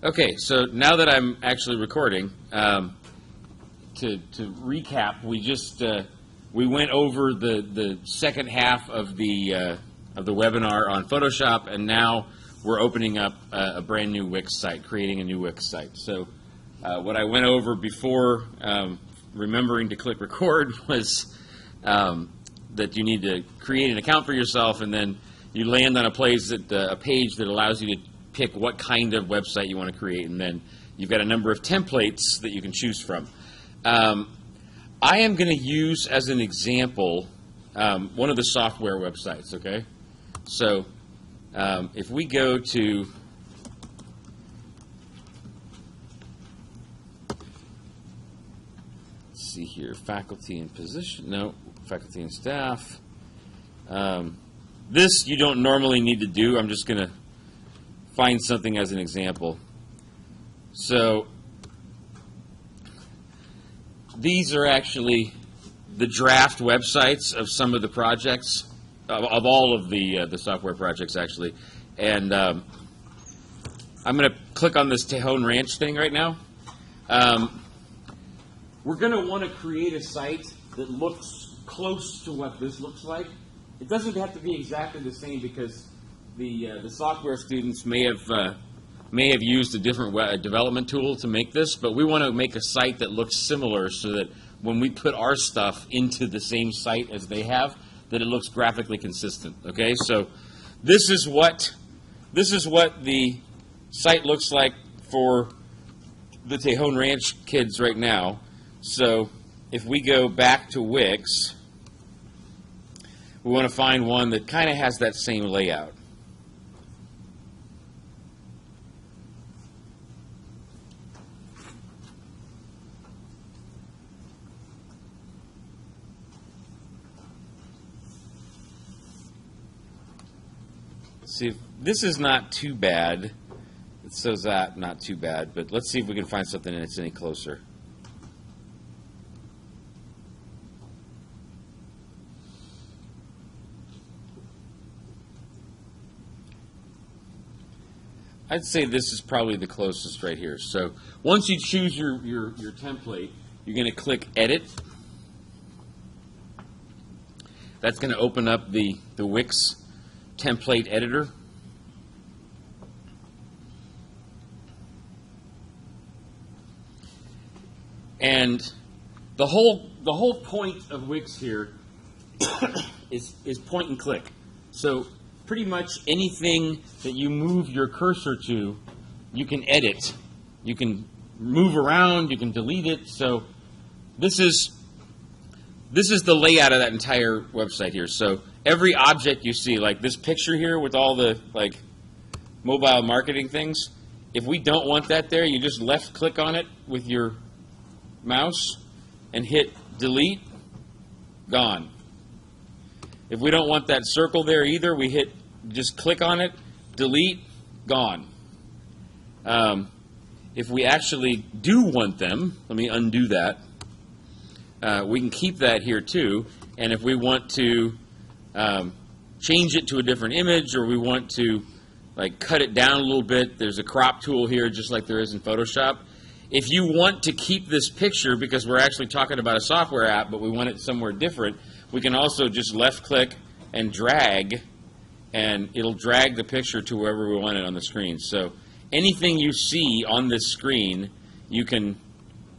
Okay, so now that I'm actually recording, to recap, we went over the second half of the webinar on Photoshop, and now we're opening up a brand new Wix site, creating a new Wix site. So what I went over before remembering to click record was that you need to create an account for yourself, and then you land on a page that allows you to pick what kind of website you want to create, and then you've got a number of templates that you can choose from. I am going to use as an example one of the software websites, okay? So if we go to let's see here, faculty and position, no, faculty and staff. This you don't normally need to do. I'm just going to find something as an example. So these are actually the draft websites of some of the projects, of all of the software projects actually. And I'm going to click on this Tejon Ranch thing right now. We're going to want to create a site that looks close to what this looks like. It doesn't have to be exactly the same because the software students may have used a different development tool to make this, but we want to make a site that looks similar so that when we put our stuff into the same site as they have, that it looks graphically consistent. Okay, so this is what the site looks like for the Tejon Ranch kids right now. So if we go back to Wix, we want to find one that kind of has that same layout. See, if this is not too bad. It says that not too bad, but let's see if we can find something that's any closer. I'd say this is probably the closest right here. So once you choose your template, you're going to click Edit. That's going to open up the Wix template editor. And the whole point of Wix here is point and click. So pretty much anything that you move your cursor to, you can edit. You can move around, you can delete it. So this is the layout of that entire website here. So every object you see, like this picture here with all the like mobile marketing things, if we don't want that there, you just left click on it with your mouse and hit delete, gone. If we don't want that circle there either, we just click on it, delete, gone. If we actually do want them, let me undo that. We can keep that here too, and if we want to change it to a different image, or we want to like cut it down a little bit, there's a crop tool here just like there is in Photoshop. If you want to keep this picture, because we're actually talking about a software app, but we want it somewhere different, we can also just left click and drag, and it'll drag the picture to wherever we want it on the screen. So anything you see on this screen, you can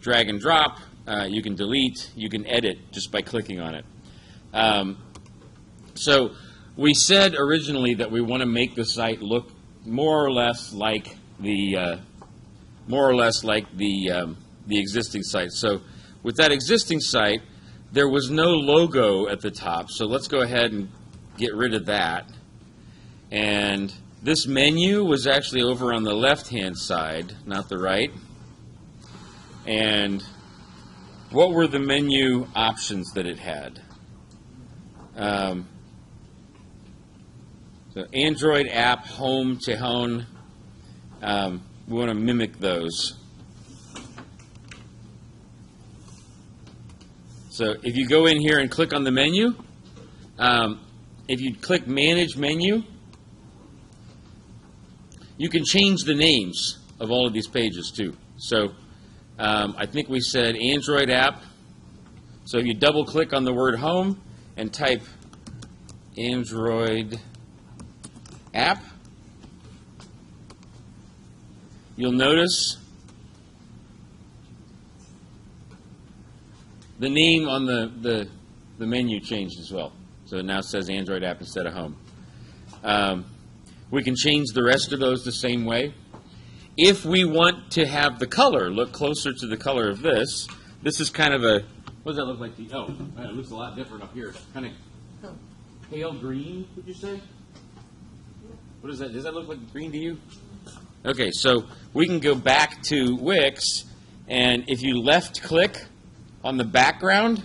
drag and drop, you can delete, you can edit just by clicking on it. So we said originally that we want to make the site look more or less like the existing site. So with that existing site, there was no logo at the top. So let's go ahead and get rid of that. And this menu was actually over on the left-hand side, not the right. And what were the menu options that it had? So Android app, home, Tejon. We want to mimic those. So if you go in here and click on the menu, if you click Manage Menu, you can change the names. of all of these pages too. So I think we said Android app. So if you double click on the word home and type Android app, you'll notice the name on the menu changed as well. So it now says Android app instead of home. We can change the rest of those the same way. If we want to have the color look closer to the color of this is kind of a, what does that look like? Oh, it looks a lot different up here. It's kind of pale green, would you say? What is that? Does that look like green to you? Okay, so we can go back to Wix, and if you left click on the background,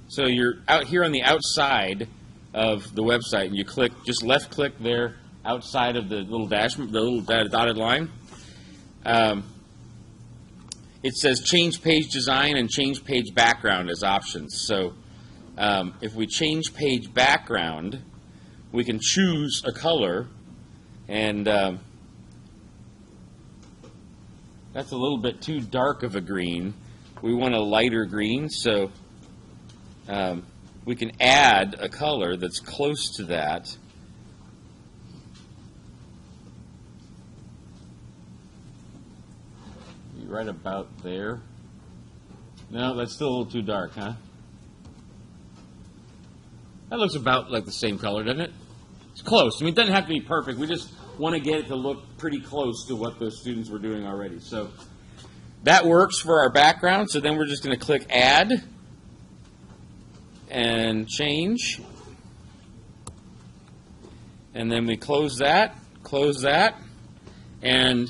so you're out here on the outside of the website, and you click, just left click there outside of the little dash, the little dotted line. It says change page design and change page background as options. So if we change page background, we can choose a color, and that's a little bit too dark of a green. We want a lighter green, so we can add a color that's close to that. Right about there. No, that's still a little too dark, huh? That looks about like the same color, doesn't it? It's close. I mean, it doesn't have to be perfect. We just want to get it to look pretty close to what those students were doing already. So that works for our background. So then we're just going to click Add and Change. And then we close that, and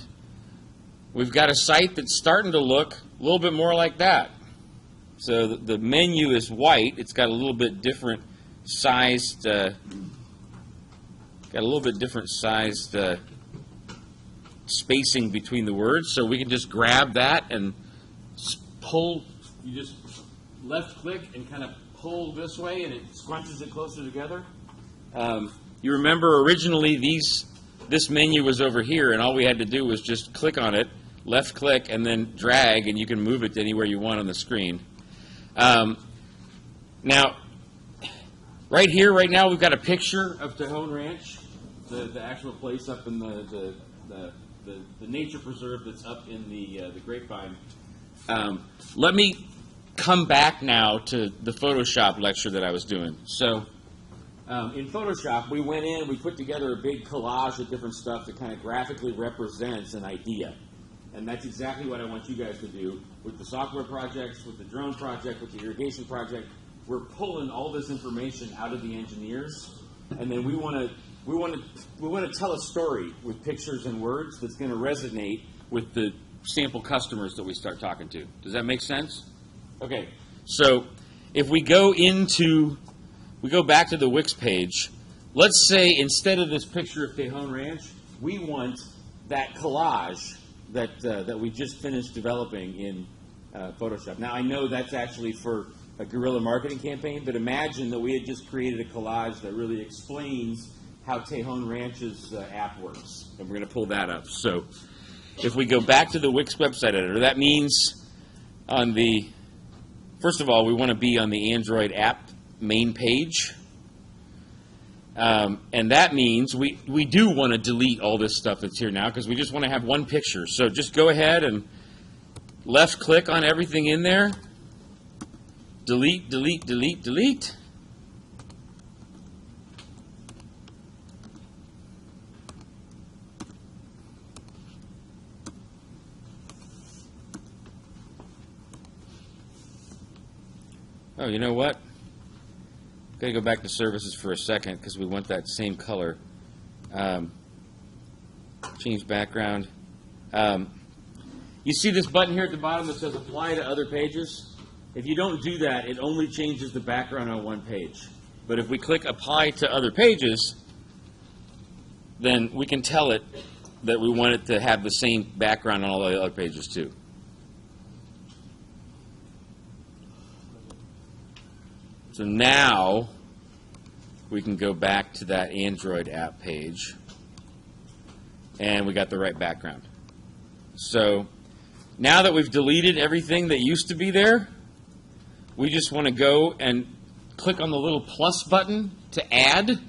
we've got a site that's starting to look a little bit more like that. So the menu is white. It's got a little bit different sized, spacing between the words. So we can just grab that and pull. You just left click and kind of pull this way, and it scrunches it closer together. You remember originally this menu was over here, and all we had to do was just click on it, left click, and then drag, and you can move it to anywhere you want on the screen. Now, right here, right now, we've got a picture of Tejon Ranch, the actual place up in the nature preserve that's up in the Grapevine. Let me come back now to the Photoshop lecture that I was doing. So, in Photoshop, we went in, we put together a big collage of different stuff that kind of graphically represents an idea. And that's exactly what I want you guys to do with the software projects, with the drone project, with the irrigation project. We're pulling all this information out of the engineers, and then we want to tell a story with pictures and words that's going to resonate with the sample customers that we start talking to. Does that make sense? Okay. So if we go back to the Wix page, let's say instead of this picture of Tejon Ranch, we want that collage that we just finished developing in Photoshop. Now, I know that's actually for a guerrilla marketing campaign, but imagine that we had just created a collage that really explains how Tejon Ranch's app works. And we're going to pull that up. So if we go back to the Wix website editor, that means first of all, we want to be on the Android app main page. And that means we do want to delete all this stuff that's here now, because we just want to have one picture. So just go ahead and left click on everything in there. Delete, delete, delete, delete. Oh, you know what? Got to go back to services for a second because we want that same color. Change background. You see this button here at the bottom that says apply to other pages? If you don't do that, it only changes the background on one page. But if we click apply to other pages, then we can tell it that we want it to have the same background on all the other pages too. So now we can go back to that Android app page, and we got the right background. So now that we've deleted everything that used to be there, we just want to go and click on the little plus button to add.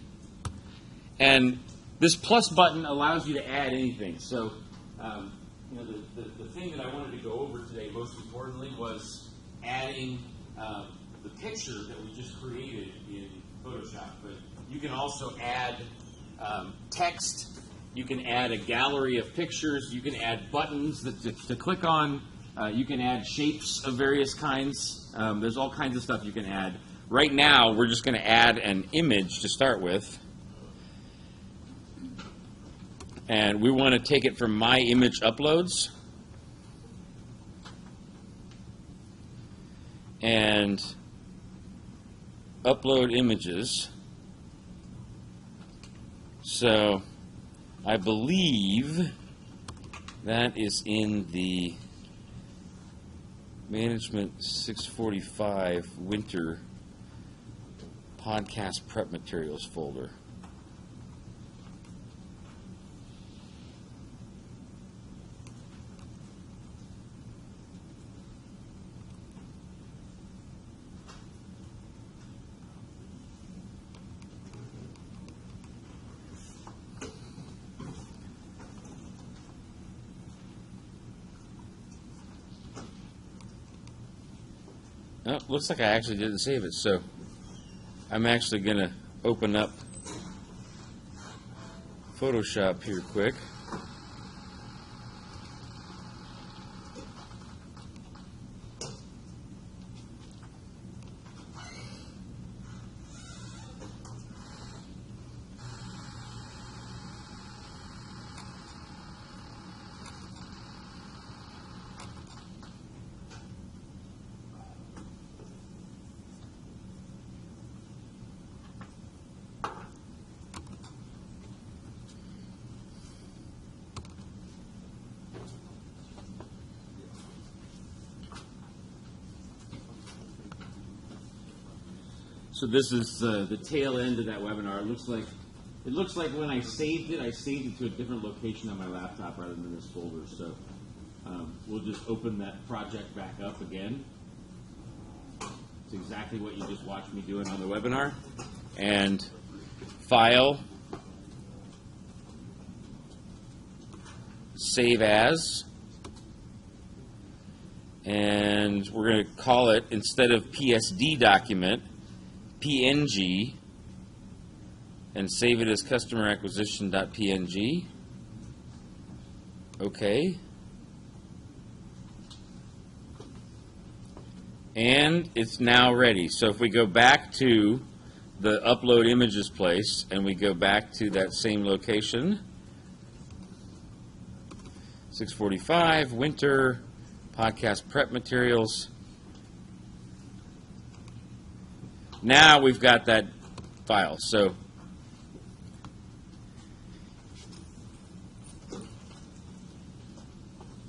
And this plus button allows you to add anything. So the thing that I wanted to go over today, most importantly, was adding the picture that we just created in Photoshop. But you can also add text. You can add a gallery of pictures. You can add buttons to click on. You can add shapes of various kinds. There's all kinds of stuff you can add. Right now, we're just going to add an image to start with. And we want to take it from My Image Uploads. And upload images. So I believe that is in the Management 645 Winter Podcast Prep Materials folder. Oh, looks like I actually didn't save it, so I'm actually going to open up Photoshop here quick. So this is the tail end of that webinar. It looks like when I saved it to a different location on my laptop rather than this folder. So we'll just open that project back up again. It's exactly what you just watched me doing on the webinar. And File, Save As. And we're going to call it, instead of PSD document, PNG, and save it as customer acquisition.png. Okay. And it's now ready. So if we go back to the upload images place and we go back to that same location, 645 Winter Podcast Prep Materials. Now we've got that file. So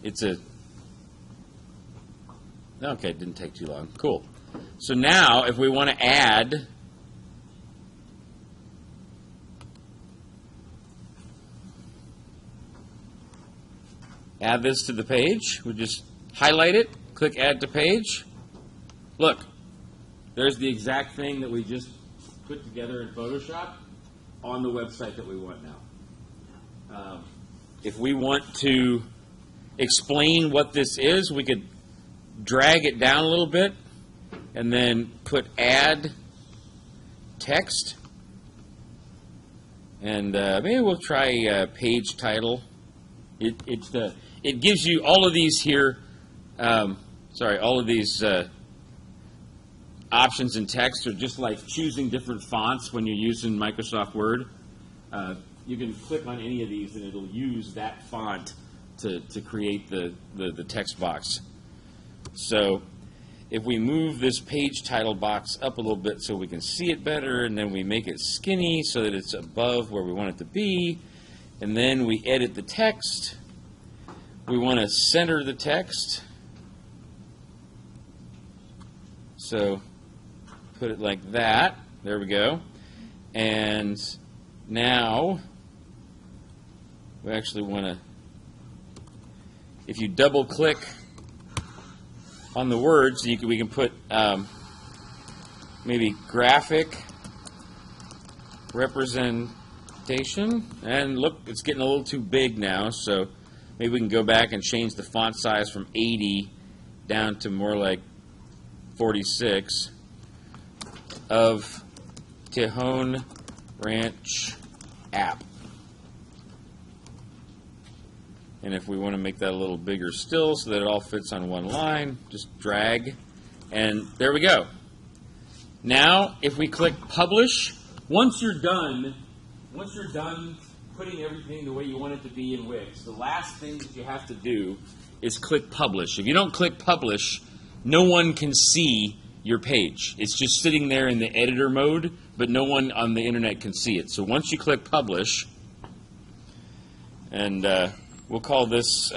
it's okay, it didn't take too long. Cool. So now if we want to add this to the page, we just highlight it, click Add to Page. Look. There's the exact thing that we just put together in Photoshop on the website that we want now. If we want to explain what this is, we could drag it down a little bit and then put Add Text. And maybe we'll try Page Title. It gives you all of these here, all of these options in text are just like choosing different fonts when you're using Microsoft Word. You can click on any of these and it'll use that font to create the text box. So if we move this page title box up a little bit so we can see it better, and then we make it skinny so that it's above where we want it to be, and then we edit the text, we want to center the text. So put it like that. There we go. And now we actually want to if you double click on the words, we can put maybe graphic representation. And look, it's getting a little too big now, so maybe we can go back and change the font size from 80 down to more like 46 of Tejon Ranch app. And if we want to make that a little bigger still so that it all fits on one line, just drag, and there we go. Now, if we click publish, once you're done putting everything the way you want it to be in Wix, the last thing that you have to do is click publish. If you don't click publish, no one can see your page. It's just sitting there in the editor mode, but no one on the internet can see it. So once you click publish, and we'll call this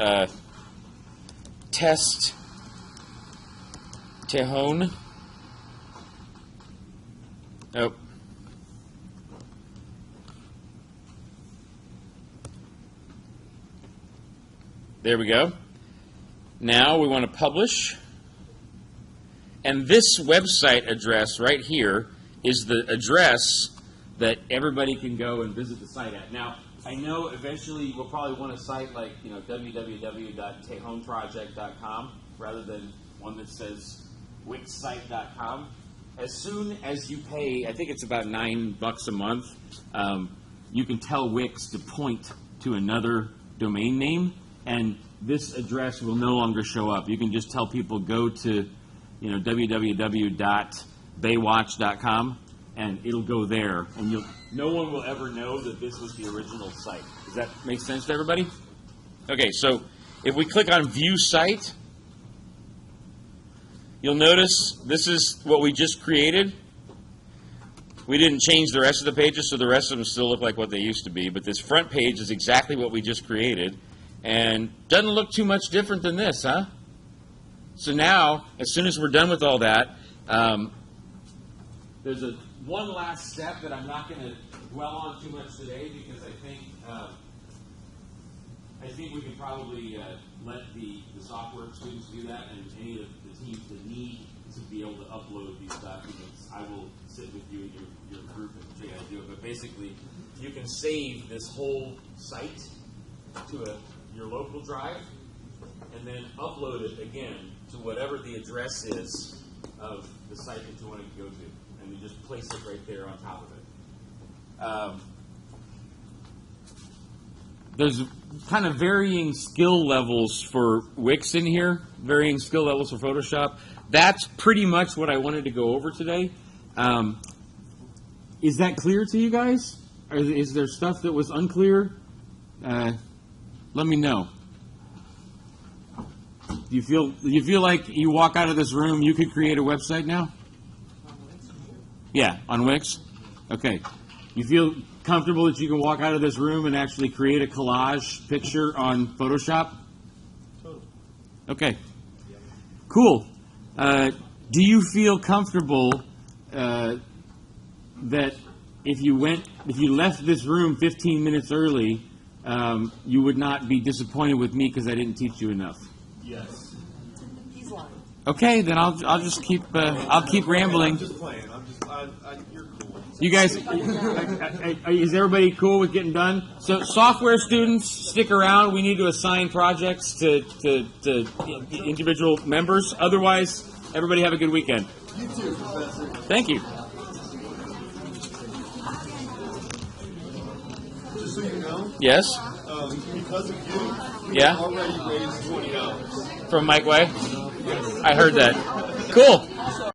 test Tejon. Oh. There we go. Now we want to publish. And this website address right here is the address that everybody can go and visit the site at. Now, I know eventually we'll probably want a site like, www.tejonproject.com rather than one that says wixsite.com. As soon as you pay, I think it's about $9 a month, you can tell Wix to point to another domain name, and this address will no longer show up. You can just tell people go to www.baywatch.com, and it'll go there, and no one will ever know that this was the original site. Does that make sense to everybody? Okay, so if we click on View Site, you'll notice this is what we just created. We didn't change the rest of the pages, so the rest of them still look like what they used to be, but this front page is exactly what we just created, and doesn't look too much different than this, huh? So now, as soon as we're done with all that, there's one last step that I'm not going to dwell on too much today, because I think we can probably let the software students do that, and any of the teams that need to be able to upload these documents, I will sit with you and your group and show you how to do it. But basically, you can save this whole site to your local drive, and then upload it again to whatever the address is of the site that you want to go to. And you just place it right there on top of it. There's kind of varying skill levels for Wix in here, varying skill levels for Photoshop. That's pretty much what I wanted to go over today. Is that clear to you guys? Or is there stuff that was unclear? Let me know. Do you feel like you walk out of this room, you could create a website now? Yeah, on Wix? Okay. You feel comfortable that you can walk out of this room and actually create a collage picture on Photoshop? Totally. Okay. Cool. Do you feel comfortable that if you left this room 15 minutes early, you would not be disappointed with me because I didn't teach you enough? Yes. He's lying. Okay, then I'll just keep rambling. I'm just playing. You're cool. You guys, is everybody cool with getting done? So, software students, stick around. We need to assign projects to individual members. Otherwise, everybody have a good weekend. You too, Professor. Thank you. Just so you know. Yes. Because of you, we Yeah. already raised $20. From Mike Way. I heard that. Cool.